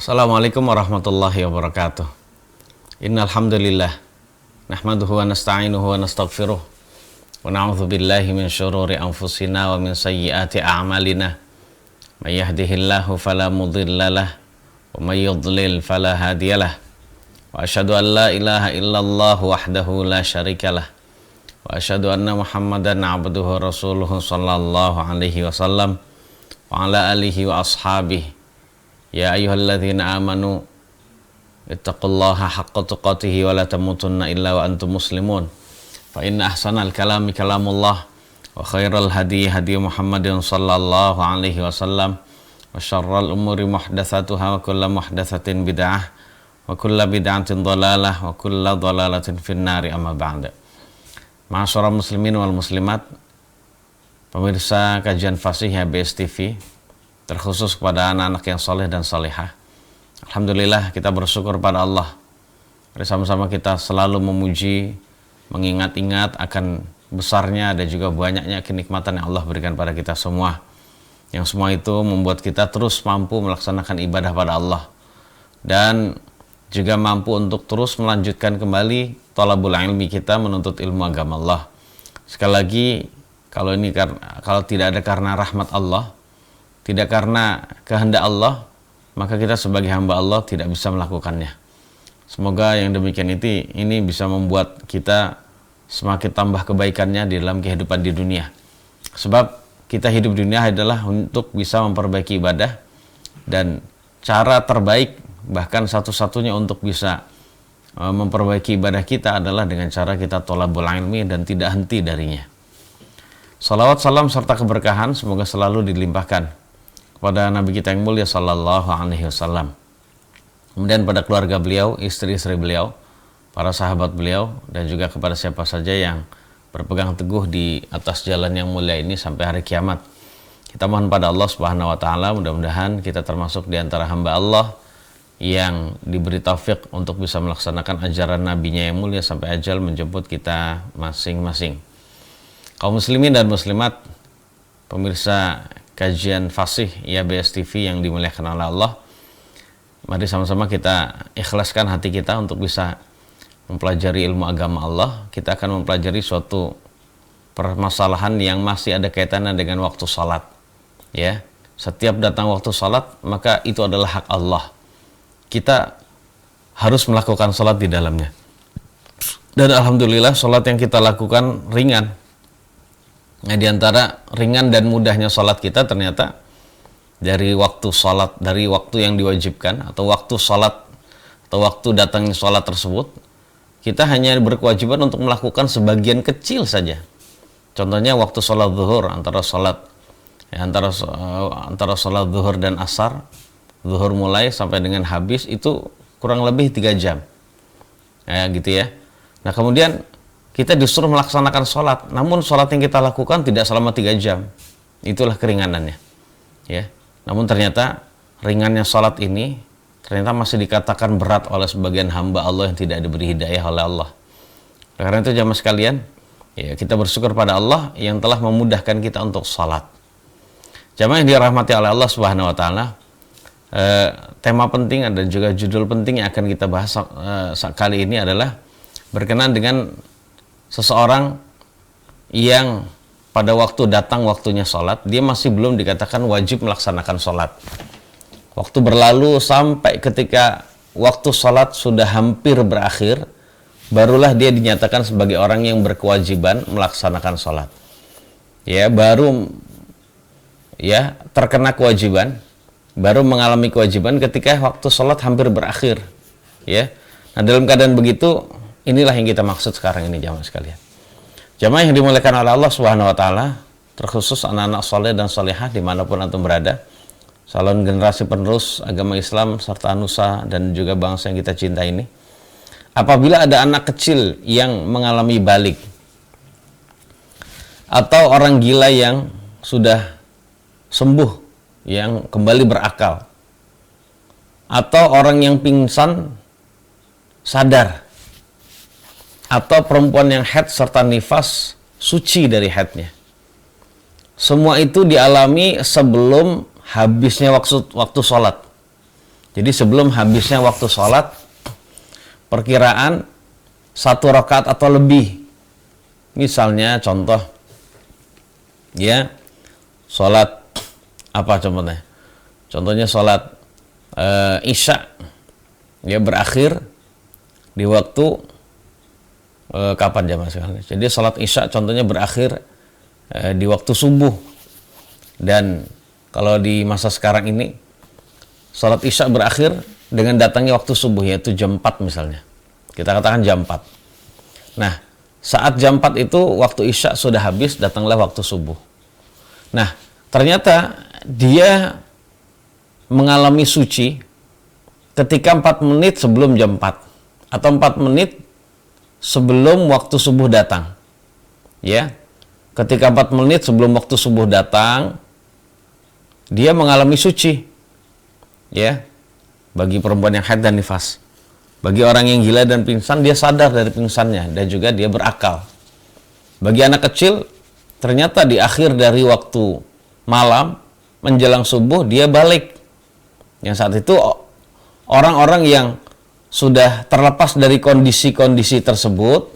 Assalamualaikum warahmatullahi wabarakatuh. Innal hamdalillah nahmaduhu wa nasta'inuhu wa nastaghfiruh wa na'udzu billahi min syururi anfusina wa min sayyiati a'malina. May yahdihillahu fala mudhillalah wa may yudlil fala hadiyalah. Wa asyhadu an la ilaha illallah wahdahu la syarikalah. Wa asyhadu anna Muhammadan 'abduhu wa rasuluhu sallallahu alaihi wasallam wa ala alihi wa ashabihi. Ya ayyuhalladzina amanu ittaqullaha haqqa tuqatih wa la tamutunna illa wa antum muslimun. Fa inna ahsanal kalami kalamullah wa khairal hadi hadi Muhammadin sallallahu alaihi wasallam wa syarral umuri muhdatsatuha wa kullu muhdatsatin bid'ah wa kullu bid'atin dhalalah wa kullu dhalalatin finnari amma ba'da. Ma'asyiral muslimin wal muslimat, pemirsa kajian fasih HBS TV, terkhusus kepada anak-anak yang soleh dan solehah. Alhamdulillah, kita bersyukur pada Allah. Bersama-sama kita selalu memuji, mengingat-ingat akan besarnya dan juga banyaknya kenikmatan yang Allah berikan pada kita semua. Yang semua itu membuat kita terus mampu melaksanakan ibadah pada Allah. Dan juga mampu untuk terus melanjutkan kembali thalabul ilmi kita, menuntut ilmu agama Allah. Sekali lagi, kalau tidak ada karena rahmat Allah, tidak karena kehendak Allah, maka kita sebagai hamba Allah tidak bisa melakukannya. Semoga yang demikian ini bisa membuat kita semakin tambah kebaikannya di dalam kehidupan di dunia. Sebab kita hidup di dunia adalah untuk bisa memperbaiki ibadah, dan cara terbaik, bahkan satu-satunya untuk bisa memperbaiki ibadah kita adalah dengan cara kita thalabul ilmi dan tidak henti darinya. Salawat, salam, serta keberkahan semoga selalu dilimpahkan pada Nabi kita yang mulia sallallahu alaihi wasallam. Kemudian pada keluarga beliau, istri-istri beliau, para sahabat beliau, dan juga kepada siapa saja yang berpegang teguh di atas jalan yang mulia ini sampai hari kiamat. Kita mohon pada Allah Subhanahu wa taala, mudah-mudahan kita termasuk di antara hamba Allah yang diberi taufik untuk bisa melaksanakan ajaran nabinya yang mulia sampai ajal menjemput kita masing-masing. Kaum muslimin dan muslimat, pemirsa kajian fasih HBS TV yang dimuliakan oleh Allah, mari sama-sama kita ikhlaskan hati kita untuk bisa mempelajari ilmu agama Allah. Kita akan mempelajari suatu permasalahan yang masih ada kaitannya dengan waktu salat. Ya, setiap datang waktu salat, maka itu adalah hak Allah. Kita harus melakukan salat di dalamnya. Dan alhamdulillah, salat yang kita lakukan ringan. Nah, di antara ringan dan mudahnya salat kita ternyata dari waktu salat, dari waktu yang diwajibkan atau waktu salat atau waktu datangnya salat tersebut, kita hanya berkewajiban untuk melakukan sebagian kecil saja. Contohnya waktu salat zuhur, antara salat zuhur dan asar, zuhur mulai sampai dengan habis itu kurang lebih 3 jam. Ya, gitu ya. Nah, kemudian kita disuruh melaksanakan sholat, namun sholat yang kita lakukan tidak selama 3 jam. Itulah keringanannya. Ya. Namun ternyata ringannya sholat ini ternyata masih dikatakan berat oleh sebagian hamba Allah yang tidak diberi hidayah oleh Allah. Karena itu jamaah sekalian, ya, kita bersyukur pada Allah yang telah memudahkan kita untuk sholat. Jamaah yang dirahmati oleh Allah Subhanahu wa taala, tema penting dan juga judul penting yang akan kita bahas kali ini adalah berkenaan dengan seseorang yang pada waktu datang waktunya sholat, dia masih belum dikatakan wajib melaksanakan sholat. Waktu berlalu sampai ketika waktu sholat sudah hampir berakhir, barulah dia dinyatakan sebagai orang yang berkewajiban melaksanakan sholat. Ya, baru ya terkena kewajiban, baru mengalami kewajiban ketika waktu sholat hampir berakhir. Ya, nah dalam keadaan begitu, inilah yang kita maksud sekarang ini jamaah sekalian. Jamaah yang dimuliakan oleh Allah Subhanahu wa taala, terkhusus anak-anak soleh dan solehah dimanapun antum berada, calon generasi penerus agama Islam serta nusa dan juga bangsa yang kita cintai ini. Apabila ada anak kecil yang mengalami balik, atau orang gila yang sudah sembuh, yang kembali berakal, atau orang yang pingsan sadar, atau perempuan yang haid serta nifas suci dari haidnya. Semua itu dialami sebelum habisnya waktu sholat. Jadi sebelum habisnya waktu sholat, perkiraan 1 rakaat atau lebih. Misalnya contoh, ya, sholat apa contohnya? Contohnya sholat Isya, ya, berakhir di waktu kapan jamaah sekalian? Jadi sholat Isya contohnya berakhir di waktu subuh. Dan kalau di masa sekarang ini sholat Isya berakhir dengan datangnya waktu subuh, yaitu jam 4 misalnya. Kita katakan jam 4. Nah, saat jam 4 itu waktu Isya sudah habis, datanglah waktu subuh. Nah, ternyata dia mengalami suci ketika 4 menit sebelum jam 4 atau 4 menit sebelum waktu subuh datang. Ya. Ketika 4 menit sebelum waktu subuh datang, dia mengalami suci. Ya. Bagi perempuan yang haid dan nifas. Bagi orang yang gila dan pingsan, dia sadar dari pingsannya dan juga dia berakal. Bagi anak kecil, ternyata di akhir dari waktu malam menjelang subuh dia balik. Yang saat itu orang-orang yang sudah terlepas dari kondisi-kondisi tersebut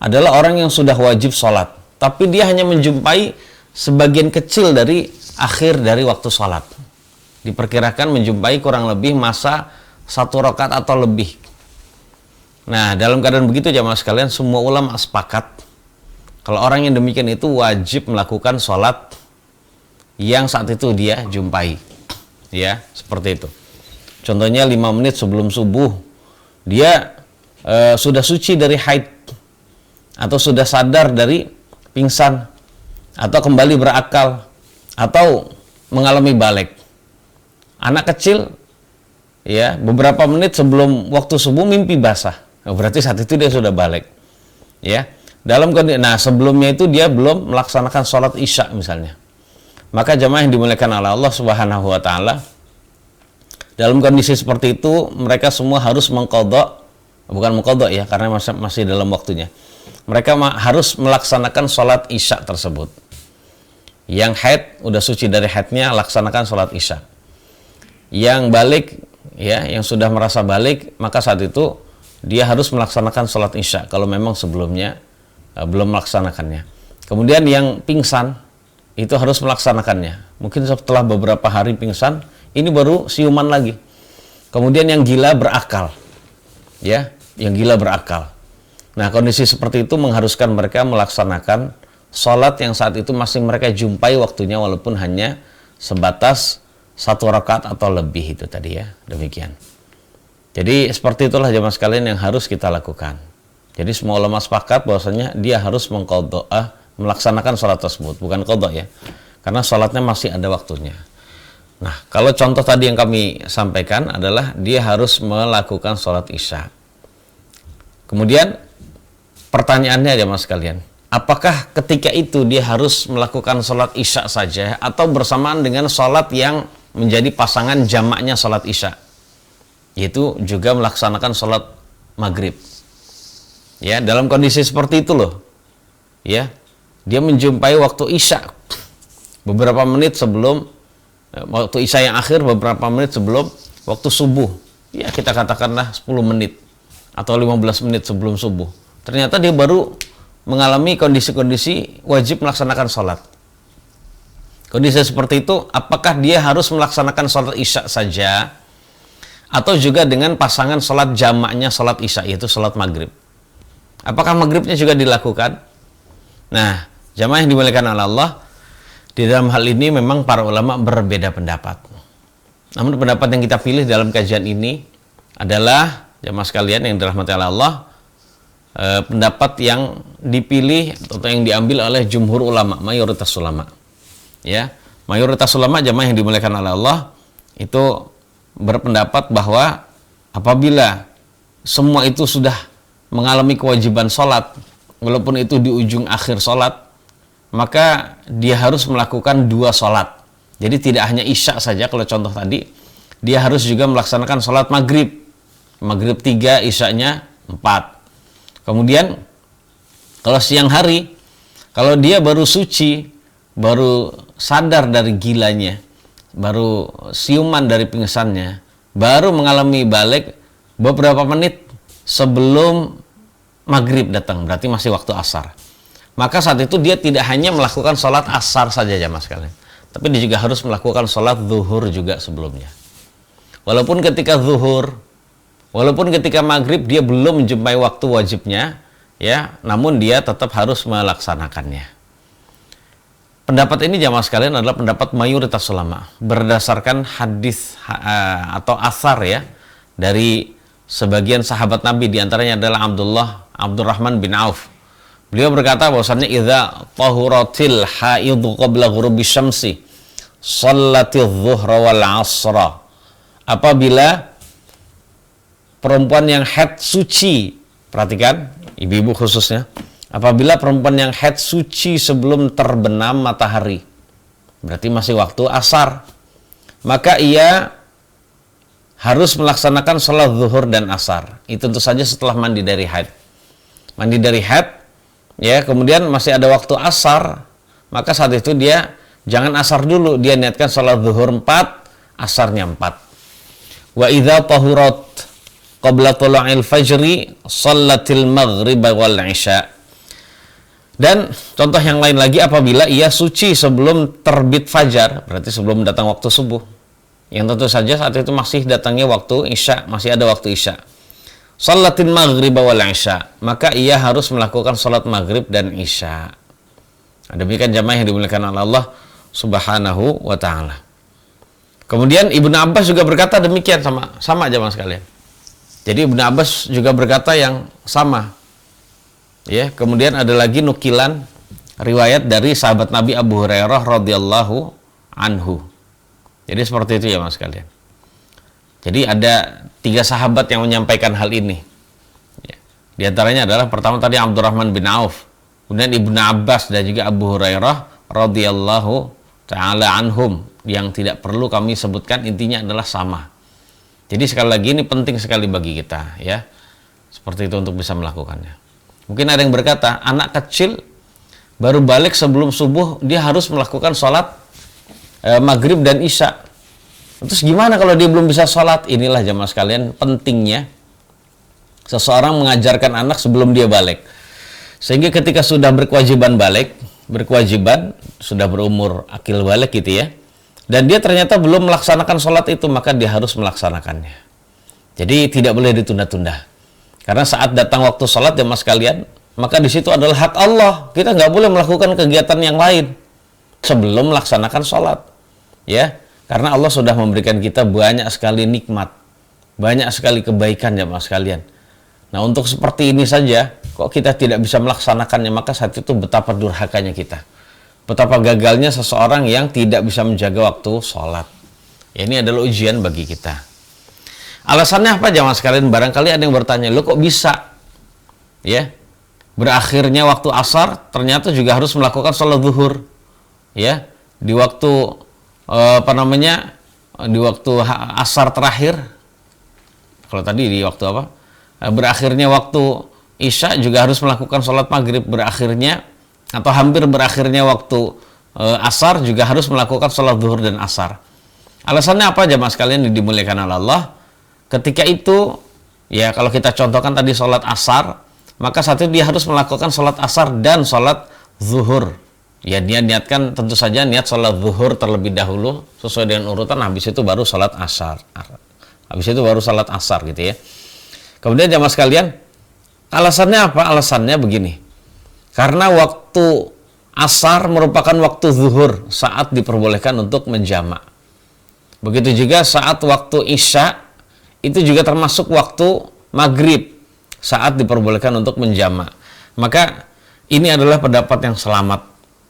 adalah orang yang sudah wajib sholat. Tapi dia hanya menjumpai sebagian kecil dari akhir dari waktu sholat. Diperkirakan menjumpai kurang lebih masa 1 rakaat atau lebih. Nah, dalam keadaan begitu jamaah sekalian, semua ulama sepakat kalau orang yang demikian itu wajib melakukan sholat yang saat itu dia jumpai. Ya, seperti itu. Contohnya 5 menit sebelum subuh dia sudah suci dari haid atau sudah sadar dari pingsan atau kembali berakal atau mengalami balik. Anak kecil, ya, beberapa menit sebelum waktu subuh mimpi basah. Nah, berarti saat itu dia sudah balik. Ya. Dalam kondisi, nah sebelumnya itu dia belum melaksanakan sholat Isya misalnya. Maka jamaah yang dimuliakan oleh Allah Subhanahu wa taala, dalam kondisi seperti itu mereka semua harus mengqadha, bukan mengqadha ya, karena masih dalam waktunya. Mereka harus melaksanakan sholat Isya tersebut. Yang haid udah suci dari haidnya, laksanakan sholat Isya. Yang balik, ya, yang sudah merasa balik, maka saat itu dia harus melaksanakan sholat Isya kalau memang sebelumnya belum melaksanakannya. Kemudian yang pingsan itu harus melaksanakannya. Mungkin setelah beberapa hari pingsan, ini baru siuman lagi. Kemudian yang gila berakal. Ya, yang gila berakal. Nah, kondisi seperti itu mengharuskan mereka melaksanakan sholat yang saat itu masih mereka jumpai waktunya, walaupun hanya sebatas 1 rakaat atau lebih itu tadi, ya. Demikian. Jadi seperti itulah jemaah sekalian yang harus kita lakukan. Jadi semua ulama sepakat bahwasanya dia harus mengqadha, melaksanakan sholat tersebut, bukan qadha ya, karena sholatnya masih ada waktunya. Nah, kalau contoh tadi yang kami sampaikan adalah dia harus melakukan sholat Isya. Kemudian pertanyaannya jemaah sekalian, apakah ketika itu dia harus melakukan sholat Isya saja atau bersamaan dengan sholat yang menjadi pasangan jamaknya sholat Isya, yaitu juga melaksanakan sholat maghrib? Ya, dalam kondisi seperti itu loh, ya, dia menjumpai waktu Isya beberapa menit sebelum waktu Isya yang akhir, beberapa menit sebelum waktu subuh, ya kita katakanlah 10 menit atau 15 menit sebelum subuh. Ternyata dia baru mengalami kondisi-kondisi wajib melaksanakan sholat. Kondisi seperti itu, apakah dia harus melaksanakan sholat Isya saja atau juga dengan pasangan sholat jamaknya sholat Isya, yaitu sholat maghrib? Apakah maghribnya juga dilakukan? Nah, jamaah yang dimuliakan oleh Allah, di dalam hal ini memang para ulama berbeda pendapat. Namun pendapat yang kita pilih dalam kajian ini adalah, jamaah sekalian yang dirahmati oleh Allah, pendapat yang dipilih atau yang diambil oleh jumhur ulama, mayoritas ulama. Ya, mayoritas ulama jamaah yang dimuliakan oleh Allah itu berpendapat bahwa apabila semua itu sudah mengalami kewajiban sholat, walaupun itu di ujung akhir sholat, maka dia harus melakukan 2 sholat. Jadi tidak hanya Isya saja, kalau contoh tadi, dia harus juga melaksanakan sholat maghrib. Maghrib 3, Isyanya 4. Kemudian kalau siang hari, kalau dia baru suci, baru sadar dari gilanya, baru siuman dari pingsannya, baru mengalami balik beberapa menit sebelum maghrib datang, berarti masih waktu asar. Maka saat itu dia tidak hanya melakukan sholat asar saja jamaah sekalian, tapi dia juga harus melakukan sholat zuhur juga sebelumnya. Walaupun ketika zuhur, walaupun ketika maghrib dia belum menjumpai waktu wajibnya, ya, namun dia tetap harus melaksanakannya. Pendapat ini jamaah sekalian adalah pendapat mayoritas ulama berdasarkan hadis atau asar ya dari sebagian sahabat Nabi, diantaranya adalah Abdurrahman bin Auf. Beliau berkata bahwasannya idza tahuratil haidhu qabla ghurubi syamsi shallatiz zuhra wal asra. Apabila perempuan yang haid suci, perhatikan ibu-ibu khususnya, apabila perempuan yang haid suci sebelum terbenam matahari, berarti masih waktu asar, maka ia harus melaksanakan sholat zuhur dan asar. Itu tentu saja setelah mandi dari haid. Mandi dari haid, ya, kemudian masih ada waktu asar, maka saat itu dia jangan asar dulu, dia niatkan sholat zuhur 4, asarnya 4. Wa idza tahurat qabla tulu'il fajri shallatil maghrib wal isya. Dan contoh yang lain lagi, apabila ia suci sebelum terbit fajar, berarti sebelum datang waktu subuh, yang tentu saja saat itu masih datangnya waktu isya, masih ada waktu isya. Shalatil maghrib wal isya, maka ia harus melakukan salat maghrib dan isya. Demikian jamaah yang dimuliakan oleh Allah Subhanahu wa taala. Kemudian Ibnu Abbas juga berkata demikian, sama jamaah sekalian. Jadi Ibnu Abbas juga berkata yang sama. Ya, kemudian ada lagi nukilan riwayat dari sahabat Nabi Abu Hurairah radhiyallahu anhu. Jadi seperti itu ya mas sekalian. Jadi ada 3 sahabat yang menyampaikan hal ini. Ya. Di antaranya adalah pertama tadi Abdurrahman bin Auf, kemudian Ibnu Abbas dan juga Abu Hurairah radhiyallahu taala anhum, yang tidak perlu kami sebutkan, intinya adalah sama. Jadi sekali lagi ini penting sekali bagi kita ya. Seperti itu untuk bisa melakukannya. Mungkin ada yang berkata, anak kecil baru balik sebelum subuh dia harus melakukan sholat maghrib dan isya. Terus gimana kalau dia belum bisa sholat? Inilah jamaah sekalian pentingnya seseorang mengajarkan anak sebelum dia balik. Sehingga ketika sudah berkewajiban balik, sudah berumur akil balik gitu ya, dan dia ternyata belum melaksanakan sholat itu, maka dia harus melaksanakannya. Jadi tidak boleh ditunda-tunda. Karena saat datang waktu sholat ya mas kalian, maka di situ adalah hak Allah. Kita nggak boleh melakukan kegiatan yang lain sebelum melaksanakan sholat. Ya, karena Allah sudah memberikan kita banyak sekali nikmat, banyak sekali kebaikan ya mas kalian. Nah untuk seperti ini saja, kok kita tidak bisa melaksanakannya, maka saat itu betapa durhakanya kita. Betapa gagalnya seseorang yang tidak bisa menjaga waktu sholat. Ya, ini adalah ujian bagi kita. Alasannya apa jamaah sekalian? Barangkali ada yang bertanya, lo kok bisa? Ya, berakhirnya waktu asar, ternyata juga harus melakukan sholat zuhur. Ya, di waktu di waktu asar terakhir. Kalau tadi di waktu apa? Berakhirnya waktu isya juga harus melakukan sholat maghrib. Berakhirnya atau hampir berakhirnya waktu asar juga harus melakukan sholat zuhur dan asar. Alasannya apa jamaah sekalian yang dimuliakan oleh Allah? Ketika itu, ya kalau kita contohkan tadi sholat asar, maka saat itu dia harus melakukan sholat asar dan sholat zuhur. Ya dia niatkan tentu saja niat sholat zuhur terlebih dahulu sesuai dengan urutan, habis itu baru sholat asar. Habis itu baru sholat asar gitu ya. Kemudian jamaah sekalian, alasannya apa? Alasannya begini. Karena waktu asar merupakan waktu zuhur, saat diperbolehkan untuk menjamak. Begitu juga saat waktu isya, itu juga termasuk waktu maghrib, saat diperbolehkan untuk menjamak. Maka ini adalah pendapat yang selamat.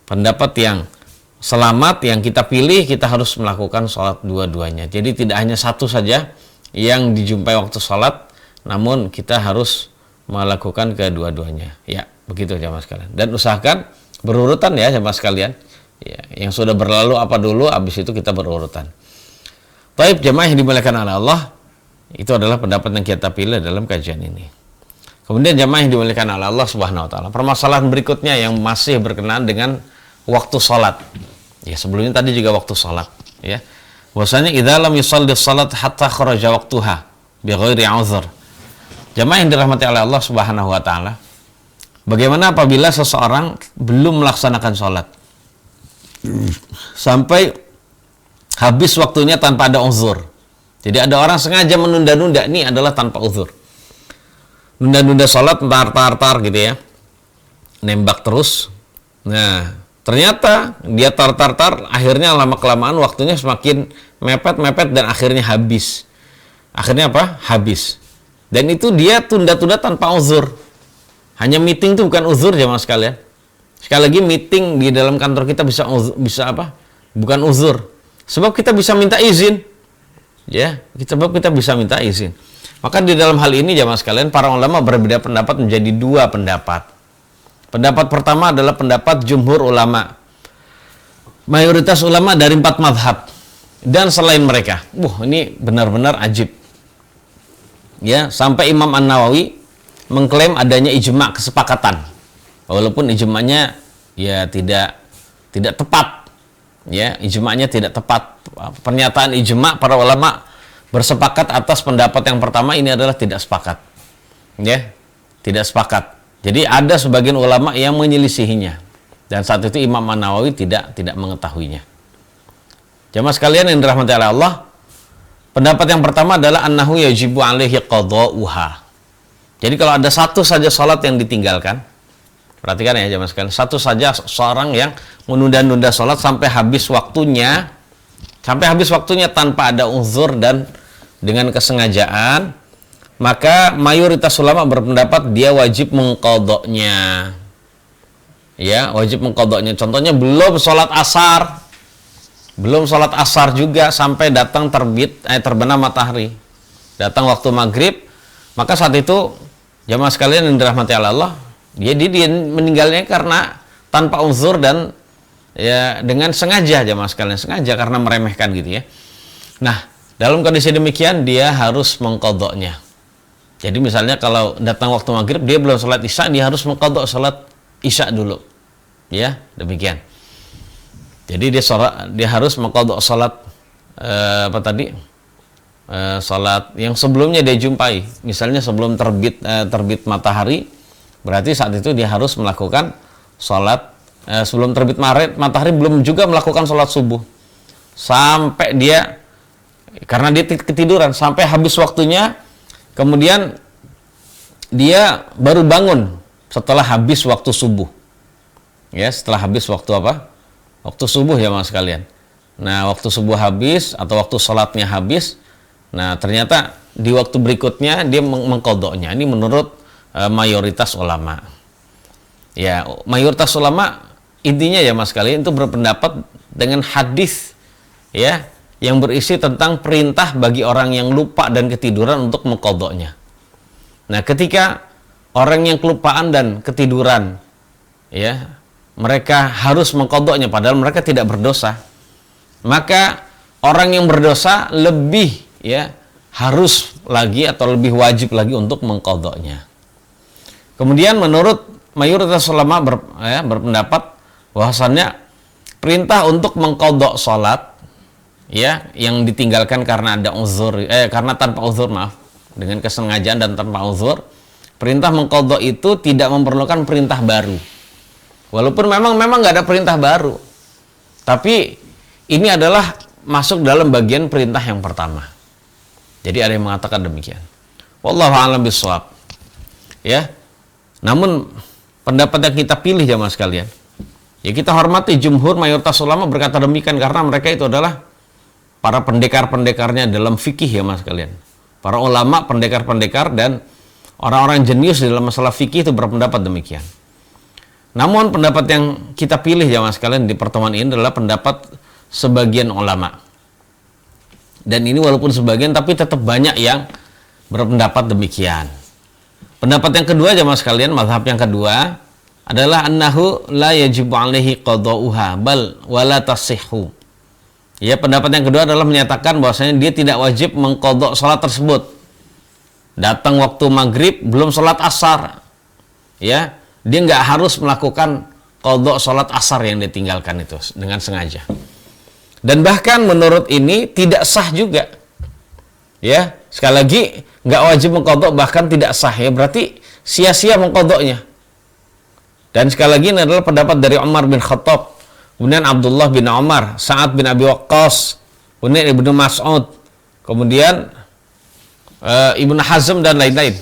Pendapat yang selamat yang kita pilih, kita harus melakukan sholat dua-duanya. Jadi tidak hanya satu saja yang dijumpai waktu sholat, namun kita harus melakukan kedua-duanya. Ya, begitu jamaah sekalian. Dan usahakan berurutan ya jamaah sekalian. Ya, yang sudah berlalu apa dulu, habis itu kita berurutan. Taib jamaah yang dimuliakan oleh Allah, itu adalah pendapat yang kita pilih dalam kajian ini. Kemudian jamaah yang dimuliakan oleh Allah Subhanahu wa taala. Permasalahan berikutnya yang masih berkenaan dengan waktu sholat. Ya, sebelumnya tadi juga waktu sholat, ya. Bahwasanya idza lam yusalli shalat hatta kharaja waqtuha bi ghairi 'udhr. Jamaah yang dirahmati oleh Allah Subhanahu wa taala, bagaimana apabila seseorang belum melaksanakan sholat sampai habis waktunya tanpa ada uzur. Jadi ada orang sengaja menunda-nunda, ini adalah tanpa uzur. Nunda-nunda sholat, tar gitu ya. Nembak terus. Nah, ternyata dia tar, akhirnya lama-kelamaan waktunya semakin mepet dan akhirnya habis. Akhirnya apa? Habis. Dan itu dia tunda-tunda tanpa uzur. Hanya meeting itu bukan uzur jemaah sekalian. Sekali lagi, meeting di dalam kantor kita bisa apa? Bukan uzur. Sebab kita bisa minta izin. Ya, sebab kita bisa minta izin. Maka di dalam hal ini jemaah sekalian, para ulama berbeda pendapat menjadi dua pendapat. Pendapat pertama adalah pendapat jumhur ulama. Mayoritas ulama dari 4 mazhab dan selain mereka. Ini benar-benar ajib. Ya, sampai Imam An-Nawawi mengklaim adanya ijma' kesepakatan. Walaupun ijma'nya ya tidak tepat. Ya, ijma'nya tidak tepat. Pernyataan ijma' para ulama bersepakat atas pendapat yang pertama ini adalah tidak sepakat. Ya, tidak sepakat. Jadi ada sebagian ulama yang menyelisihinya. Dan saat itu Imam An-Nawawi tidak mengetahuinya. Jamaah sekalian yang dirahmati oleh Allah, pendapat yang pertama adalah annahu yajibu alaihi qadha'uha. Jadi kalau ada satu saja salat yang ditinggalkan, perhatikan ya jamaah sekalian, satu saja seorang yang menunda-nunda salat sampai habis waktunya tanpa ada uzur dan dengan kesengajaan, maka mayoritas ulama berpendapat dia wajib mengqadha'nya. Ya, wajib mengqadha'nya. Contohnya belum sholat asar juga sampai datang terbenam matahari. Datang waktu maghrib, maka saat itu jamaah sekalian yang dirahmati Allah, dia meninggalnya karena tanpa uzur dan ya dengan sengaja jamaah sekalian, sengaja karena meremehkan gitu ya. Nah, dalam kondisi demikian dia harus mengqadha'nya. Jadi misalnya kalau datang waktu maghrib dia belum sholat isya, dia harus mengqadha' sholat isya dulu. Ya, demikian. Jadi dia harus mengqadha' sholat sholat yang sebelumnya dia jumpai. Misalnya sebelum terbit matahari, berarti saat itu dia harus melakukan sholat sebelum terbit matahari, belum juga melakukan sholat subuh. Sampai dia, karena dia ketiduran, sampai habis waktunya. Kemudian dia baru bangun setelah habis waktu subuh. Ya, setelah habis waktu apa? Waktu subuh ya mas sekalian. Nah, waktu subuh habis atau waktu sholatnya habis. Nah, ternyata di waktu berikutnya dia mengqadha'nya. Ini menurut mayoritas ulama. Ya, mayoritas ulama intinya ya mas sekalian itu berpendapat dengan hadis ya, yang berisi tentang perintah bagi orang yang lupa dan ketiduran untuk mengqadha'nya. Nah, ketika orang yang kelupaan dan ketiduran, ya, mereka harus mengqadha'nya padahal mereka tidak berdosa, maka orang yang berdosa lebih ya harus lagi atau lebih wajib lagi untuk mengqadha'nya. Kemudian menurut mayoritas ulama berpendapat bahwasannya perintah untuk mengqadha' salat ya yang ditinggalkan karena ada uzur, karena tanpa uzur, dengan kesengajaan dan tanpa uzur, perintah mengqadha' itu tidak memerlukan perintah baru. Walaupun memang nggak ada perintah baru, tapi ini adalah masuk dalam bagian perintah yang pertama. Jadi ada yang mengatakan demikian. Wallahu a'lam bishawab. Ya. Namun pendapat yang kita pilih jamaah sekalian, ya kita hormati jumhur mayoritas ulama berkata demikian karena mereka itu adalah para pendekar-pendekarnya dalam fikih ya mas kalian. Para ulama pendekar-pendekar dan orang-orang jenius dalam masalah fikih itu berpendapat demikian. Namun pendapat yang kita pilih ya mas kalian di pertemuan ini adalah pendapat sebagian ulama. Dan ini walaupun sebagian tapi tetap banyak yang berpendapat demikian. Pendapat yang kedua ya mas kalian, mazhab yang kedua adalah annahu la yajibu alaihi qadha'uha bal wala tasihhu. Ya, pendapat yang kedua adalah menyatakan bahwasanya dia tidak wajib mengqadha' salat tersebut. Datang waktu maghrib belum salat asar, ya dia nggak harus melakukan qadha' salat asar yang ditinggalkan itu dengan sengaja. Dan bahkan menurut ini tidak sah juga. Ya, sekali lagi nggak wajib mengqadha, bahkan tidak sah ya, berarti sia-sia mengqadhanya. Dan sekali lagi ini adalah pendapat dari Umar bin Khattab, kemudian Abdullah bin Umar, Sa'ad bin Abi Waqqas, kemudian Ibnu Mas'ud, kemudian Ibnu Hazm dan lain-lain.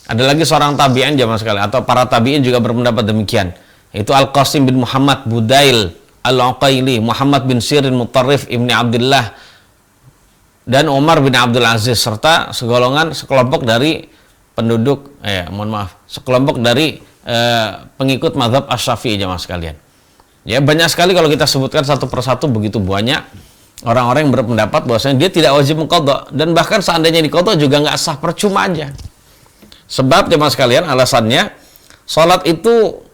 Ada lagi seorang tabi'in jamaah sekalian, atau para tabi'in juga berpendapat demikian. Itu Al-Qasim bin Muhammad Budail Al-Uqaili, Muhammad bin Sirin Mutarrif Ibni Abdullah, dan Umar bin Abdul Aziz, serta sekelompok dari penduduk, sekelompok dari pengikut mazhab Asy-Syafi'i jamaah sekalian. Ya, banyak sekali kalau kita sebutkan satu persatu, begitu banyak orang-orang yang berpendapat bahwasanya dia tidak wajib mengqadha, dan bahkan seandainya diqadha juga nggak sah, percuma aja. Sebab jemaah sekalian, alasannya salat itu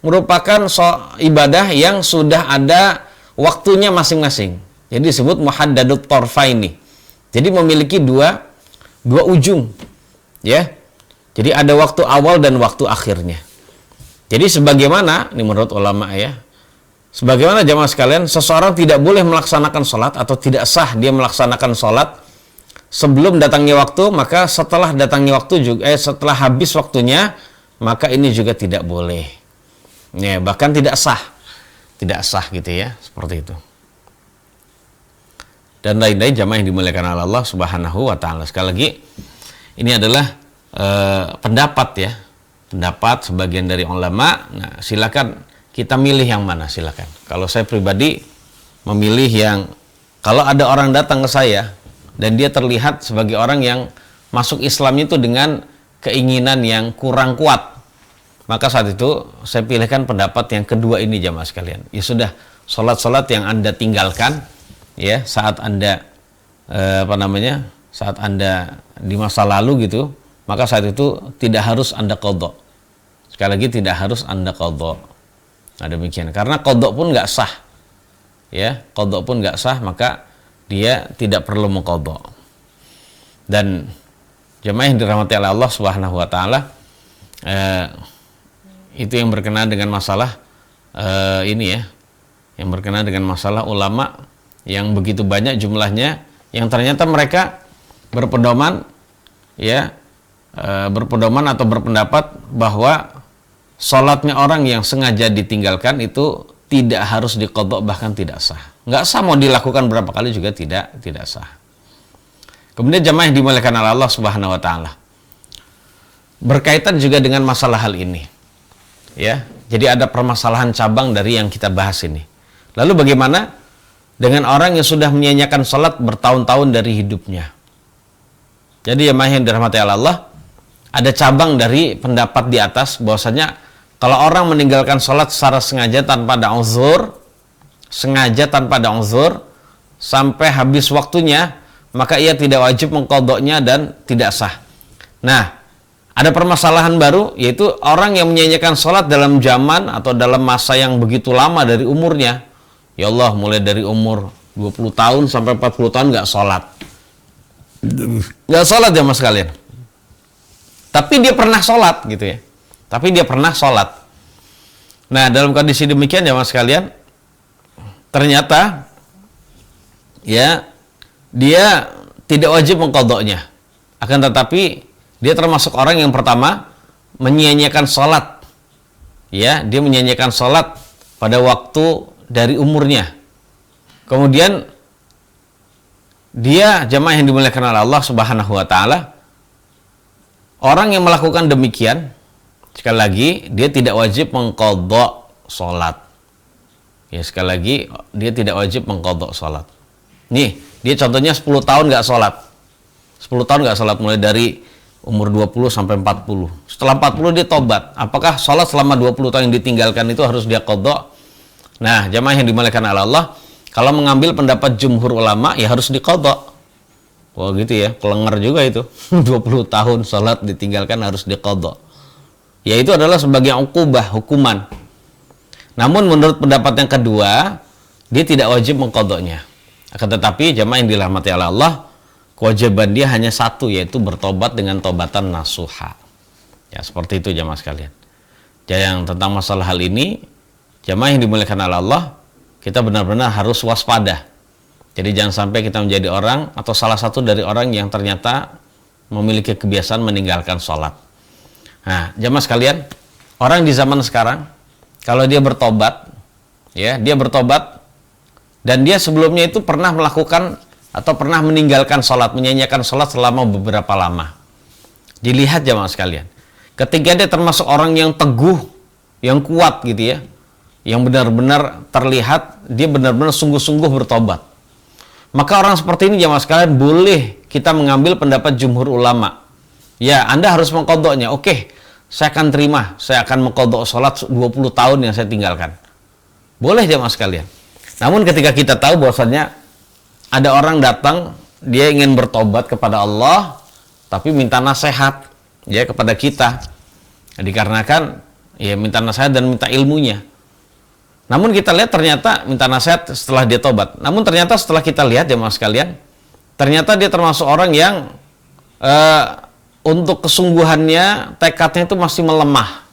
merupakan ibadah yang sudah ada waktunya masing-masing. Jadi disebut muhaddadut tarfaini. Jadi memiliki dua ujung, ya. Jadi ada waktu awal dan waktu akhirnya. Jadi sebagaimana ini menurut ulama ya, sebagaimana jemaah sekalian, seseorang tidak boleh melaksanakan sholat atau tidak sah dia melaksanakan sholat sebelum datangnya waktu, maka setelah datangnya waktu juga setelah habis waktunya, maka ini juga tidak boleh. Ya, bahkan tidak sah gitu ya, seperti itu. Dan lain-lain jamaah yang dimuliakan oleh Allah Subhanahu wa taala. Sekali lagi, ini adalah pendapat ya, pendapat sebagian dari ulama. Nah, silakan kita milih yang mana, silakan. Kalau saya pribadi memilih yang, kalau ada orang datang ke saya dan dia terlihat sebagai orang yang masuk Islam itu dengan keinginan yang kurang kuat, maka saat itu saya pilihkan pendapat yang kedua ini jamaah sekalian. Ya sudah, sholat-sholat yang Anda tinggalkan ya saat Anda saat Anda di masa lalu gitu, maka saat itu tidak harus Anda qadha. Sekali lagi, tidak harus Anda qadha. Nah, demikian. Karena qadha pun nggak sah. Ya, qadha pun nggak sah, maka dia tidak perlu mengqadha. Dan jamaah yang dirahmati oleh Allah Subhanahu wa taala, itu yang berkenaan dengan masalah ini ya, yang berkenaan dengan masalah ulama yang begitu banyak jumlahnya, yang ternyata mereka berpedoman ya, berpedoman atau berpendapat bahwa sholatnya orang yang sengaja ditinggalkan itu tidak harus diqadha, bahkan tidak sah. Nggak sah, mau dilakukan berapa kali juga tidak sah. Kemudian jamaah yang dimuliakan oleh Allah Subhanahu wa taala, berkaitan juga dengan masalah hal ini. Ya, jadi ada permasalahan cabang dari yang kita bahas ini. Lalu bagaimana dengan orang yang sudah menyia-nyiakan salat bertahun-tahun dari hidupnya? Jadi jemaah yang dirahmati Allah, ada cabang dari pendapat di atas bahwasanya kalau orang meninggalkan salat secara sengaja tanpa ada uzur, sampai habis waktunya, maka ia tidak wajib mengqadhanya dan tidak sah. Nah, ada permasalahan baru, yaitu orang yang menyia-nyiakan sholat dalam zaman atau dalam masa yang begitu lama dari umurnya. Ya Allah, mulai dari umur 20 tahun sampai 40 tahun nggak sholat. Nggak sholat jamaah sekalian. Tapi dia pernah sholat gitu ya. Nah, dalam kondisi demikian jamaah sekalian, ternyata ya dia tidak wajib mengqadhanya. Akan tetapi dia termasuk orang yang pertama menyia-nyiakan sholat. Ya, dia menyia-nyiakan sholat pada waktu dari umurnya. Kemudian dia, jamaah yang dimuliakan oleh Allah Subhanahu wa taala, orang yang melakukan demikian, sekali lagi, dia tidak wajib mengqadha sholat. Ya, sekali lagi, dia tidak wajib mengqadha sholat. Nih, dia contohnya 10 tahun nggak sholat. 10 tahun nggak sholat, mulai dari umur 20 sampai 40. Setelah 40 dia tobat. Apakah sholat selama 20 tahun yang ditinggalkan itu harus dia qadha? Nah, jamaah yang dimuliakan oleh Allah, kalau mengambil pendapat jumhur ulama, ya harus diqadha. Wah gitu ya, kelenger juga itu. 20 tahun sholat ditinggalkan harus diqadha. Ya, itu adalah sebagai uqubah, hukuman. Namun menurut pendapat yang kedua, dia tidak wajib mengqadhanya. Akan tetapi jamaah yang dirahmati oleh Allah, kewajiban dia hanya satu, yaitu bertobat dengan tobatan nasuha. Ya, seperti itu jamaah sekalian. Jadi yang tentang masalah hal ini, jamaah yang dimuliakan oleh Allah, kita benar-benar harus waspada. Jadi jangan sampai kita menjadi orang atau salah satu dari orang yang ternyata memiliki kebiasaan meninggalkan sholat. Nah, jamaah sekalian, orang di zaman sekarang kalau dia bertobat, ya, dia bertobat dan dia sebelumnya itu pernah melakukan atau pernah meninggalkan sholat, menyanyiakan sholat selama beberapa lama. Dilihat jamaah sekalian, ketika dia termasuk orang yang teguh, yang kuat gitu ya, yang benar-benar terlihat dia benar-benar sungguh-sungguh bertobat, maka orang seperti ini jamaah sekalian boleh kita mengambil pendapat jumhur ulama. Ya, Anda harus mengkodoknya. Oke, saya akan terima, saya akan mengkodok sholat 20 tahun yang saya tinggalkan. Boleh jamaah sekalian. Namun ketika kita tahu bahwasannya ada orang datang, dia ingin bertobat kepada Allah, tapi minta nasihat ya kepada kita. Dikarenakan ya minta nasihat dan minta ilmunya. Namun kita lihat ternyata minta nasihat setelah dia tobat. Namun ternyata setelah kita lihat jamaah sekalian, ternyata dia termasuk orang yang untuk kesungguhannya, tekadnya itu masih melemah.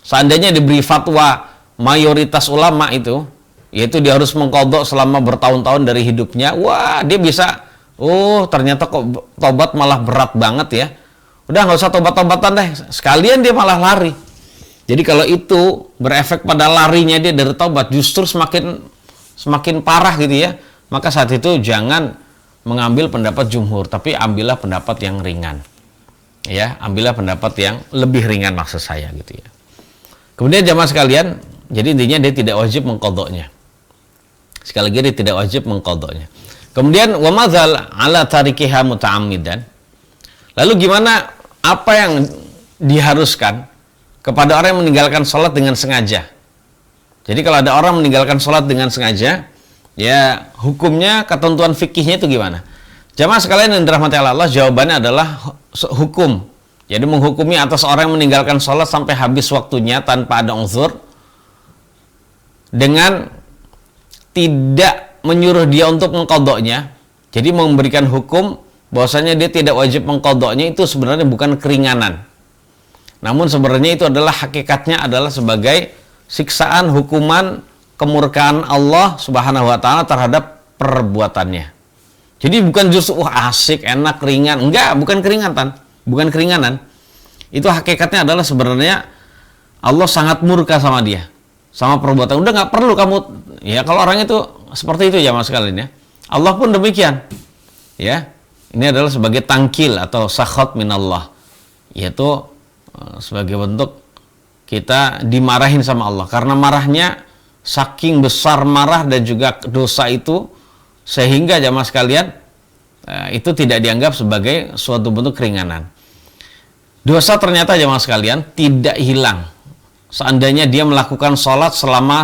Seandainya diberi fatwa mayoritas ulama itu, yaitu dia harus mengkodok selama bertahun-tahun dari hidupnya, wah dia bisa, ternyata kok tobat malah berat banget ya. Udah nggak usah tobat-tobatan deh, sekalian dia malah lari. Jadi kalau itu berefek pada larinya dia dari taubat, justru semakin parah gitu ya, maka saat itu jangan mengambil pendapat jumhur, tapi ambillah pendapat yang ringan. Ya, ambillah pendapat yang lebih ringan maksud saya gitu ya. Kemudian jamaah sekalian, jadi intinya dia tidak wajib mengkodoknya. Sekali lagi dia tidak wajib mengkodoknya. Kemudian wa madzal ala tarikiha muta'ammidan. Lalu gimana, apa yang diharuskan kepada orang yang meninggalkan sholat dengan sengaja? Jadi kalau ada orang meninggalkan sholat dengan sengaja, ya hukumnya, ketentuan fikihnya itu gimana? Jamaah sekalian yang dirahmati Allah, jawabannya adalah hukum. Jadi menghukumi atas orang yang meninggalkan sholat sampai habis waktunya tanpa ada uzur, dengan tidak menyuruh dia untuk mengkodoknya. Jadi memberikan hukum bahwasanya dia tidak wajib mengkodoknya, itu sebenarnya bukan keringanan. Namun sebenarnya itu adalah hakikatnya adalah sebagai siksaan, hukuman, kemurkaan Allah Subhanahu wa taala terhadap perbuatannya. Jadi bukan justru asik, enak, ringan. Enggak, bukan keringanan. Bukan keringanan. Itu hakikatnya adalah sebenarnya Allah sangat murka sama dia, sama perbuatan. Udah nggak perlu kamu, ya kalau orang itu seperti itu ya mas sekalian ya. Allah pun demikian. Ya, ini adalah sebagai tangkil atau sakhat minallah, yaitu sebagai bentuk kita dimarahin sama Allah. Karena marahnya saking besar marah dan juga dosa itu, sehingga jamaah sekalian itu tidak dianggap sebagai suatu bentuk keringanan. Dosa ternyata jamaah sekalian tidak hilang seandainya dia melakukan sholat selama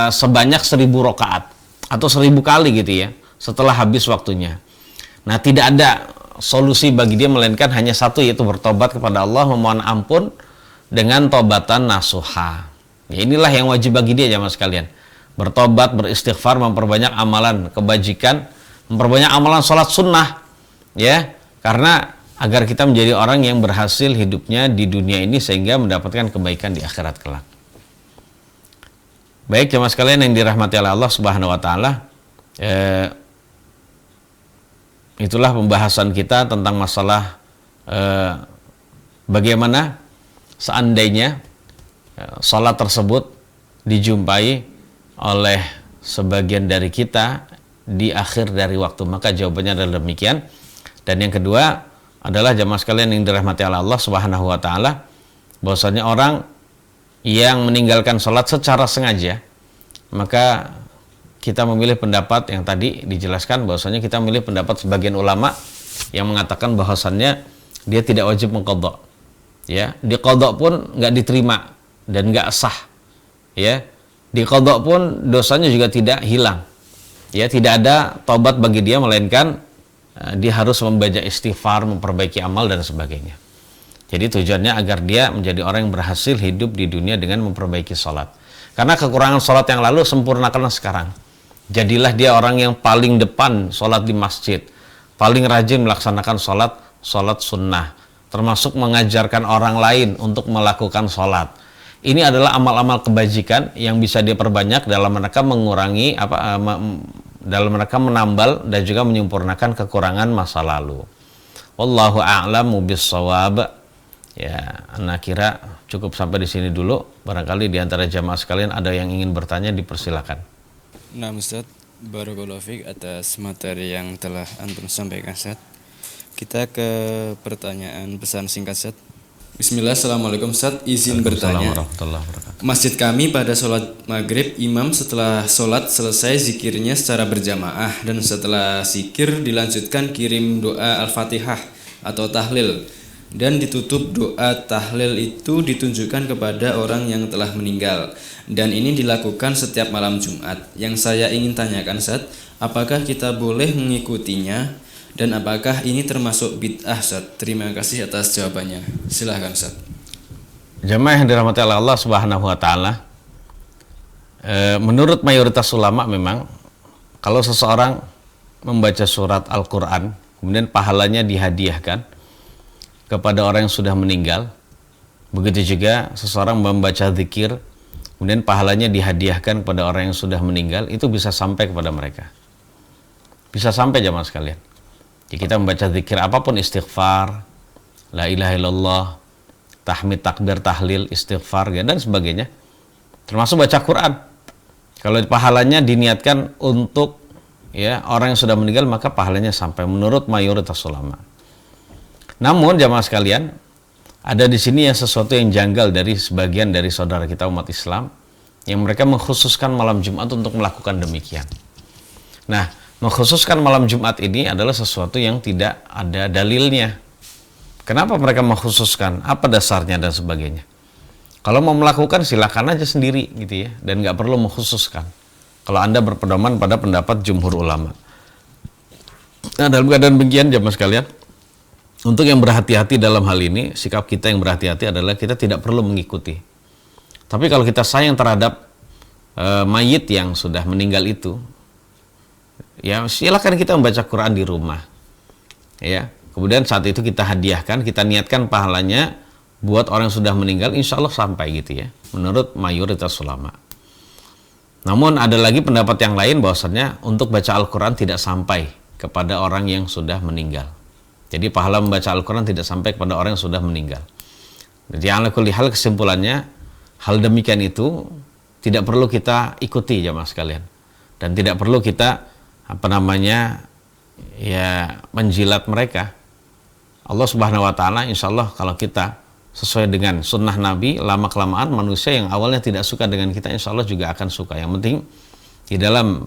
sebanyak 1000 rakaat atau 1000 kali gitu ya setelah habis waktunya. Nah, tidak ada solusi bagi dia melainkan hanya satu, yaitu bertobat kepada Allah, memohon ampun dengan tobatan nasuha. Ya, inilah yang wajib bagi dia jamaah sekalian. Bertobat, beristighfar, memperbanyak amalan kebajikan, memperbanyak amalan sholat sunnah, ya, karena agar kita menjadi orang yang berhasil hidupnya di dunia ini sehingga mendapatkan kebaikan di akhirat kelak. Baik jemaah sekalian yang dirahmati oleh Allah Subhanahu wa taala, itulah pembahasan kita tentang masalah bagaimana seandainya sholat tersebut dijumpai oleh sebagian dari kita di akhir dari waktu, maka jawabannya adalah demikian. Dan yang kedua adalah jamaah sekalian yang dirahmati Allah Subhanahu wa taala, bahwasanya orang yang meninggalkan sholat secara sengaja, maka kita memilih pendapat yang tadi dijelaskan, bahwasanya kita memilih pendapat sebagian ulama yang mengatakan bahwasannya dia tidak wajib mengqadha. Ya, diqadha pun nggak diterima dan nggak sah. Ya, diqadha pun dosanya juga tidak hilang. Ya, tidak ada taubat bagi dia, melainkan dia harus membaca istighfar, memperbaiki amal dan sebagainya. Jadi tujuannya agar dia menjadi orang yang berhasil hidup di dunia dengan memperbaiki sholat. Karena kekurangan sholat yang lalu, sempurnakanlah sekarang. Jadilah dia orang yang paling depan sholat di masjid, paling rajin melaksanakan sholat sunnah, termasuk mengajarkan orang lain untuk melakukan sholat. Ini adalah amal-amal kebajikan yang bisa dia perbanyak dalam rangka mengurangi dalam rangka menambal dan juga menyempurnakan kekurangan masa lalu. Wallahu a'lamu bis-shawab. Ya, anak kira cukup sampai di sini dulu. Barangkali di antara jamaah sekalian ada yang ingin bertanya, dipersilakan. Nah, Ustaz, barakallahu fiik atas materi yang telah antum sampaikan, Ustaz. Kita ke pertanyaan pesan singkat, Ustaz. Bismillah, assalamualaikum, Ustaz. Izin bertanya. Masjid kami pada sholat maghrib, imam setelah sholat selesai zikirnya secara berjamaah, dan setelah zikir dilanjutkan kirim doa Al-Fatihah atau tahlil, dan ditutup doa tahlil itu ditunjukkan kepada orang yang telah meninggal, dan ini dilakukan setiap malam Jumat. Yang saya ingin tanyakan, Ustaz, apakah kita boleh mengikutinya? Dan apakah ini termasuk bid'ah, Ustaz? Terima kasih atas jawabannya. Silahkan, Ustaz. Jamaah yang dirahmati Allah Subhanahu wa taala, menurut mayoritas ulama memang kalau seseorang membaca surat Al-Qur'an kemudian pahalanya dihadiahkan kepada orang yang sudah meninggal, begitu juga seseorang membaca zikir kemudian pahalanya dihadiahkan kepada orang yang sudah meninggal, itu bisa sampai kepada mereka. Bisa sampai jamaah sekalian. Jadi kita membaca zikir apapun, istighfar, la ilaha illallah, tahmid, takbir, tahlil, istighfar, dan sebagainya, termasuk baca Quran. Kalau pahalanya diniatkan untuk orang yang sudah meninggal, maka pahalanya sampai menurut mayoritas ulama. Namun jamaah sekalian, ada di sini yang sesuatu yang janggal dari sebagian dari saudara kita umat Islam yang mereka mengkhususkan malam Jumat untuk melakukan demikian. Nah, mengkhususkan malam Jumat ini adalah sesuatu yang tidak ada dalilnya. Kenapa mereka mengkhususkan? Apa dasarnya dan sebagainya? Kalau mau melakukan silakan aja sendiri gitu ya, dan nggak perlu mengkhususkan. Kalau Anda berpedoman pada pendapat jumhur ulama. Nah, dalam keadaan demikian jamaah sekalian, untuk yang berhati-hati dalam hal ini, sikap kita yang berhati-hati adalah kita tidak perlu mengikuti. Tapi kalau kita sayang terhadap mayit yang sudah meninggal itu, ya silakan kita membaca Quran di rumah. Ya, kemudian saat itu kita hadiahkan, kita niatkan pahalanya buat orang yang sudah meninggal, insya Allah sampai gitu ya, menurut mayoritas ulama. Namun ada lagi pendapat yang lain bahwasannya untuk baca Al-Quran tidak sampai kepada orang yang sudah meninggal. Jadi pahala membaca Al-Quran tidak sampai kepada orang yang sudah meninggal. Jadi ala kulli hal, kesimpulannya hal demikian itu tidak perlu kita ikuti jamaah sekalian, dan tidak perlu kita menjilat mereka. Allah Subhanahu wa taala insya Allah kalau kita sesuai dengan sunnah Nabi, lama kelamaan manusia yang awalnya tidak suka dengan kita insya Allah juga akan suka. Yang penting di dalam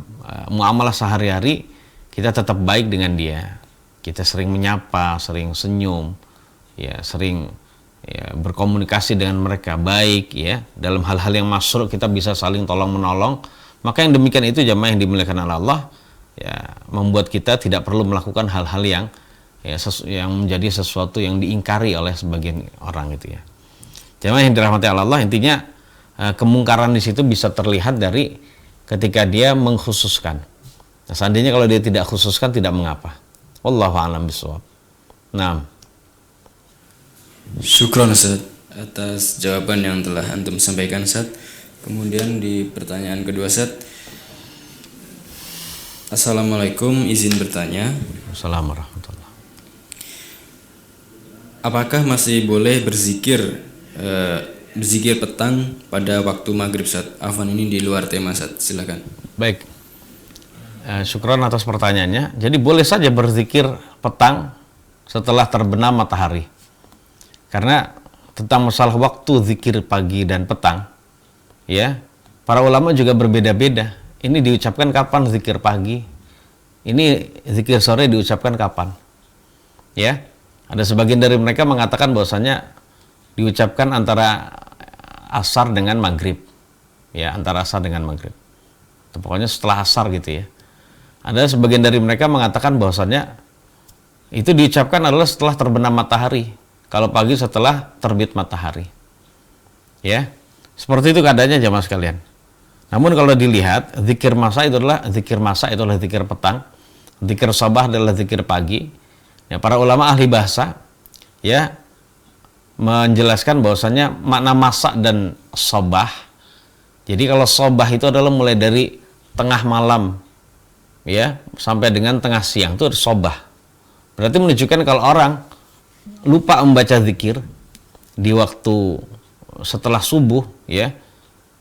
muamalah sehari-hari kita tetap baik dengan dia. Kita sering menyapa, sering senyum, sering berkomunikasi dengan mereka baik ya. Dalam hal-hal yang masyru' kita bisa saling tolong menolong. Maka yang demikian itu jamaah yang dimuliakan oleh Allah, membuat kita tidak perlu melakukan hal-hal yang menjadi sesuatu yang diingkari oleh sebagian orang itu ya. Jamaah yang dirahmati Allah, intinya kemungkaran di situ bisa terlihat dari ketika dia mengkhususkan. Nah, seandainya kalau dia tidak khususkan tidak mengapa. Wallahu a'lam bishawab. Nah, syukron, Ustaz, atas jawaban yang telah antum sampaikan, Ustaz. Kemudian di pertanyaan kedua, Ustaz. Assalamualaikum, izin bertanya. Assalamualaikum warahmatullahi. Apakah masih boleh berzikir petang pada waktu maghrib, Ustaz? Afwan, ini di luar tema, Ustaz. Silakan. Baik. Syukron atas pertanyaannya. Jadi boleh saja berzikir petang setelah terbenam matahari. Karena tentang masalah waktu zikir pagi dan petang, ya, para ulama juga berbeda-beda. Ini diucapkan kapan zikir pagi? Ini zikir sore diucapkan kapan? Ya, ada sebagian dari mereka mengatakan bahwasanya diucapkan antara asar dengan maghrib. Ya, antara asar dengan maghrib. Pokoknya setelah asar gitu ya. Ada sebagian dari mereka mengatakan bahwasanya itu diucapkan adalah setelah terbenam matahari. Kalau pagi setelah terbit matahari. Ya, seperti itu keadaannya jamaah sekalian. Namun kalau dilihat zikir masa itu adalah zikir petang, zikir sabah adalah zikir pagi. Ya, para ulama ahli bahasa ya menjelaskan bahwasanya makna masa dan sabah. Jadi kalau sabah itu adalah mulai dari tengah malam ya sampai dengan tengah siang itu sobah. Berarti menunjukkan kalau orang lupa membaca zikir di waktu setelah subuh, ya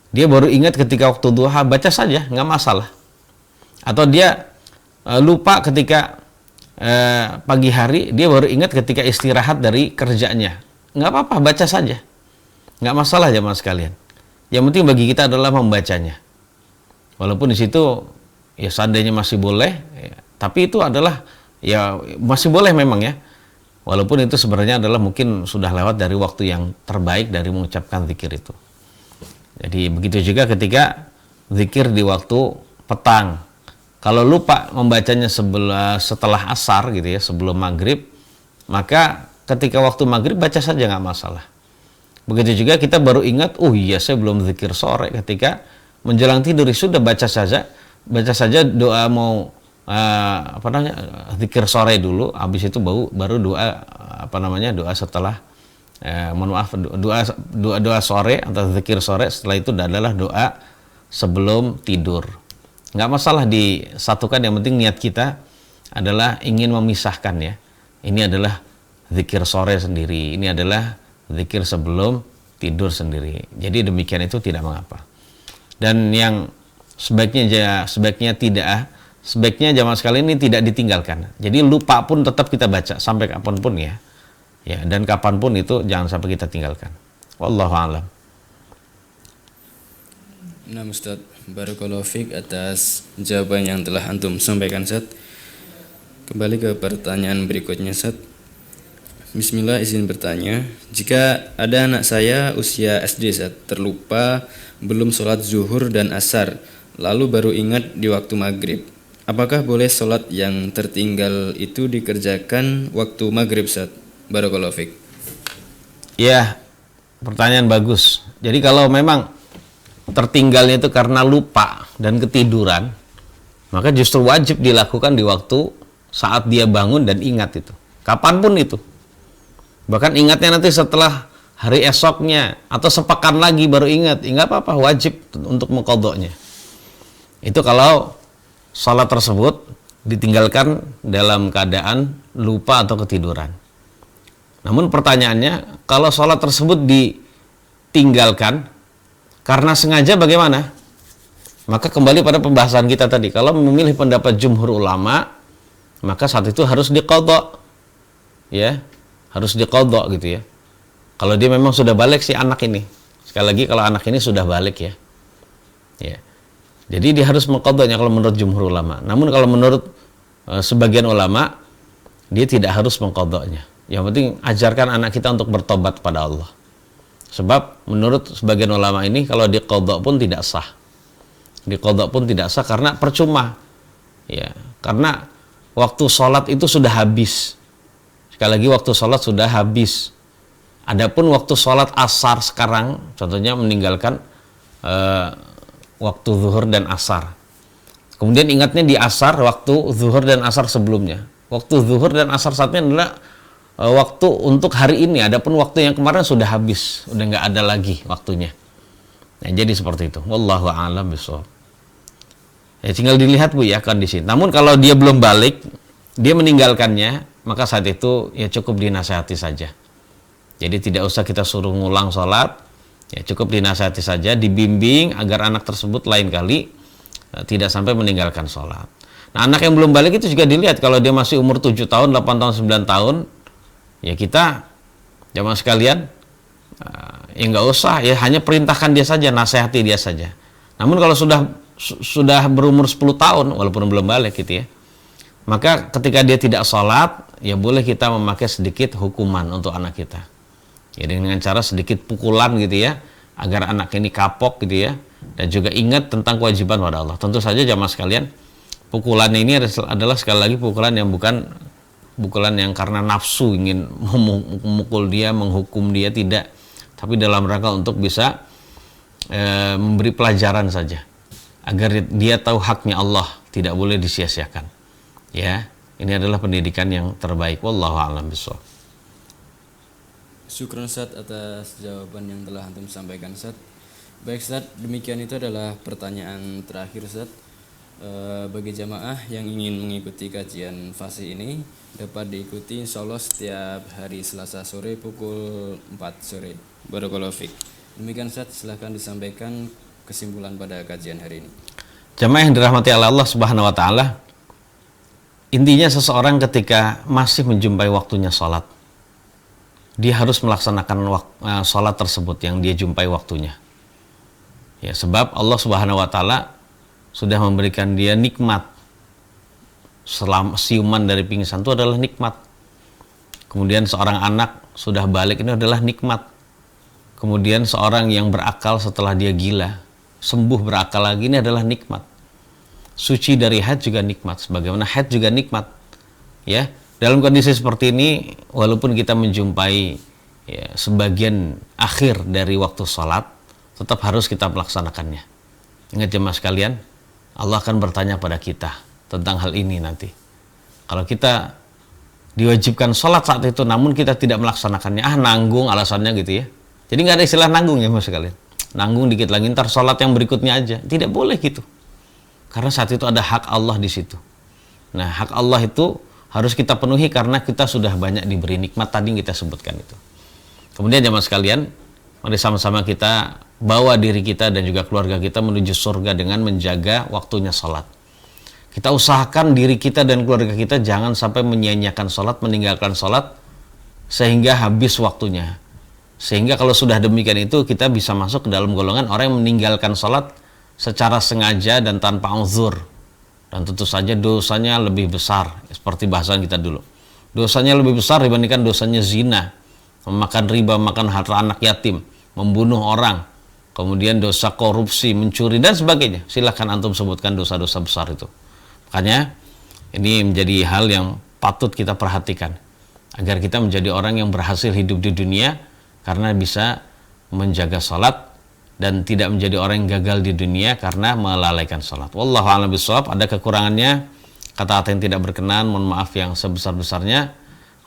dia baru ingat ketika waktu duha, baca saja, nggak masalah. Atau dia lupa ketika pagi hari, dia baru ingat ketika istirahat dari kerjanya, nggak apa-apa, baca saja, nggak masalah jamaah sekalian. Yang penting bagi kita adalah membacanya. Walaupun di situ ya seandainya masih boleh, ya, tapi itu adalah ya masih boleh memang ya. Walaupun itu sebenarnya adalah mungkin sudah lewat dari waktu yang terbaik dari mengucapkan zikir itu. Jadi begitu juga ketika zikir di waktu petang. Kalau lupa membacanya setelah asar gitu ya, sebelum maghrib, maka ketika waktu maghrib baca saja, nggak masalah. Begitu juga kita baru ingat, oh iya saya belum zikir sore, ketika menjelang tidur sudah baca saja doa mau zikir sore dulu, habis itu baru doa doa setelah doa sore atau zikir sore. Setelah itu adalah doa sebelum tidur. Nggak masalah disatukan, yang penting niat kita adalah ingin memisahkan ya. Ini adalah zikir sore sendiri, ini adalah zikir sebelum tidur sendiri. Jadi demikian itu tidak mengapa. Dan yang sebaiknya jamaah sekalian ini tidak ditinggalkan. Jadi lupa pun tetap kita baca sampai kapanpun ya. Ya, dan kapanpun itu jangan sampai kita tinggalkan. Wallahu a'lam. Nah Ustaz, barakallahu fiik atas jawaban yang telah antum sampaikan Ustaz. Kembali ke pertanyaan berikutnya Ustaz. Bismillah, izin bertanya, jika ada anak saya usia SD Ustaz, terlupa belum sholat zuhur dan asar, lalu baru ingat di waktu maghrib, apakah boleh sholat yang tertinggal itu dikerjakan waktu maghrib Ustaz? Barakallahu fiik. Ya, pertanyaan bagus. Jadi kalau memang tertinggalnya itu karena lupa dan ketiduran, maka justru wajib dilakukan di waktu saat dia bangun dan ingat itu. Kapanpun itu. Bahkan ingatnya nanti setelah hari esoknya atau sepekan lagi baru ingat, nggak apa-apa, wajib untuk mengqadha'nya. Itu kalau sholat tersebut ditinggalkan dalam keadaan lupa atau ketiduran. Namun pertanyaannya, kalau sholat tersebut ditinggalkan karena sengaja bagaimana? Maka kembali pada pembahasan kita tadi, kalau memilih pendapat jumhur ulama, maka saat itu harus diqadha. Ya, harus diqadha gitu ya. Kalau dia memang sudah balik si anak ini. Sekali lagi kalau anak ini sudah balik ya. Ya. Jadi dia harus mengqadhanya kalau menurut jumhur ulama. Namun kalau menurut sebagian ulama, dia tidak harus mengqadhanya. Yang penting ajarkan anak kita untuk bertobat pada Allah. Sebab menurut sebagian ulama ini kalau diqadha pun tidak sah. Diqadha pun tidak sah karena percuma. Ya, karena waktu sholat itu sudah habis. Sekali lagi waktu sholat sudah habis. Adapun waktu sholat asar sekarang, contohnya meninggalkan waktu zuhur dan asar. Kemudian ingatnya di asar, waktu zuhur dan asar sebelumnya. Waktu zuhur dan asar saatnya adalah waktu untuk hari ini. Adapun waktu yang kemarin sudah habis, udah nggak ada lagi waktunya. Nah, jadi seperti itu. Wallahu a'lam bishawab. Ya, tinggal dilihat Bu ya kondisi. Namun kalau dia belum balik, dia meninggalkannya, maka saat itu ya cukup dinasihati saja. Jadi tidak usah kita suruh ngulang sholat, ya cukup dinasihati saja, dibimbing agar anak tersebut lain kali tidak sampai meninggalkan sholat. Nah, anak yang belum balik itu juga dilihat, kalau dia masih umur 7 tahun, 8 tahun, 9 tahun, ya kita jamaah sekalian ya nggak usah, ya hanya perintahkan dia saja, nasihati dia saja. Namun kalau sudah berumur 10 tahun walaupun belum balik gitu ya, maka ketika dia tidak sholat, ya boleh kita memakai sedikit hukuman untuk anak kita. Jadi dengan cara sedikit pukulan gitu ya, agar anak ini kapok gitu ya, dan juga ingat tentang kewajiban pada Allah. Tentu saja jamaah sekalian, pukulan ini adalah sekali lagi pukulan yang bukan pukulan yang karena nafsu ingin memukul dia, menghukum dia, tidak. Tapi dalam rangka untuk bisa memberi pelajaran saja, agar dia tahu haknya Allah, tidak boleh disia-siakan. Ya, ini adalah pendidikan yang terbaik. Wallahu a'lam bishawab. Syukron Ustaz atas jawaban yang telah antum sampaikan Ustaz. Baik Ustaz, demikian itu adalah pertanyaan terakhir Ustaz. Bagi jamaah yang ingin mengikuti kajian fasih ini dapat diikuti insya Allah setiap hari Selasa sore pukul 4 sore. Barakallahu fiik. Demikian Ustaz, silahkan disampaikan kesimpulan pada kajian hari ini. Jamaah yang dirahmati Allah Subhanahu wa taala, intinya seseorang ketika masih menjumpai waktunya sholat, dia harus melaksanakan sholat tersebut yang dia jumpai waktunya. Ya, sebab Allah Subhanahu wa taala sudah memberikan dia nikmat. Siuman dari pingsan itu adalah nikmat. Kemudian seorang anak sudah balik, ini adalah nikmat. Kemudian seorang yang berakal setelah dia gila, sembuh berakal lagi, ini adalah nikmat. Suci dari haid juga nikmat, sebagaimana haid juga nikmat. Ya, dalam kondisi seperti ini, walaupun kita menjumpai sebagian akhir dari waktu sholat, tetap harus kita melaksanakannya. Ingat jemaah sekalian, Allah akan bertanya pada kita tentang hal ini nanti. Kalau kita diwajibkan sholat saat itu, namun kita tidak melaksanakannya, nanggung alasannya gitu ya. Jadi nggak ada istilah nanggung ya mas sekalian. Nanggung dikit lagi, ntar sholat yang berikutnya aja. Tidak boleh gitu. Karena saat itu ada hak Allah di situ. Nah, hak Allah itu harus kita penuhi karena kita sudah banyak diberi nikmat tadi yang kita sebutkan itu. Kemudian jemaah sekalian, mari sama-sama kita bawa diri kita dan juga keluarga kita menuju surga dengan menjaga waktunya sholat. Kita usahakan diri kita dan keluarga kita jangan sampai menyia-nyiakan sholat, meninggalkan sholat sehingga habis waktunya. Sehingga kalau sudah demikian itu kita bisa masuk ke dalam golongan orang yang meninggalkan sholat secara sengaja dan tanpa uzur. Dan tentu saja dosanya lebih besar, seperti bahasan kita dulu. Dosanya lebih besar dibandingkan dosanya zina, memakan riba, makan harta anak yatim, membunuh orang, kemudian dosa korupsi, mencuri, dan sebagainya. Silahkan antum sebutkan dosa-dosa besar itu. Makanya ini menjadi hal yang patut kita perhatikan agar kita menjadi orang yang berhasil hidup di dunia karena bisa menjaga sholat dan tidak menjadi orang yang gagal di dunia karena melalaikan sholat. Wallahu a'lam bishawab. Ada kekurangannya, kata-kata yang tidak berkenan, mohon maaf yang sebesar-besarnya,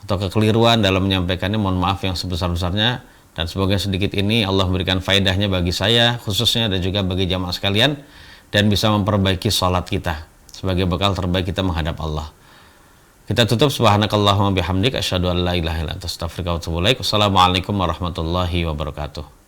atau kekeliruan dalam menyampaikannya, mohon maaf yang sebesar-besarnya. Dan semoga sedikit ini Allah memberikan faedahnya bagi saya khususnya dan juga bagi jamaah sekalian, dan bisa memperbaiki sholat kita sebagai bekal terbaik kita menghadap Allah. Kita tutup, subhanakallahumma bihamdik, asyhadu an la ilaha illa anta astaghfiruka wa atubu ilaik. Wassalamualaikum warahmatullahi wabarakatuh.